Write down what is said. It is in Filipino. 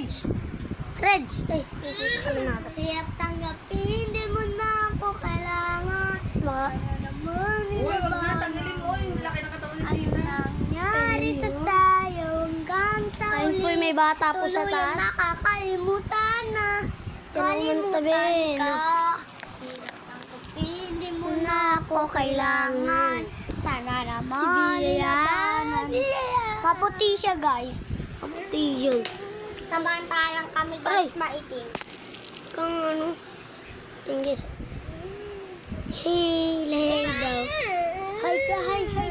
Reg! Reg! Ay, kami na. Hirap tanggapin, di mo na ako kailangan. Mga, Ano naman Uy, wag na, nila tanggalin mo. Yung laki ng katawan ni Ano Tina. nangyari sa tayo hanggang sa ayun po, uli? may bata po sa Tuloy ang taas. makakalimutan na. Yan ang muntabin. Kalimutan ka. Hirap tanggapin, di mo na ako kailangan. Sana naman Si Bia nilabanan. Maputi siya, guys. Kapati yun. Samantalang kami, Ay. guys, maitim. Kung ano, English. Hey, hey daw. Hi ka, hi, hi.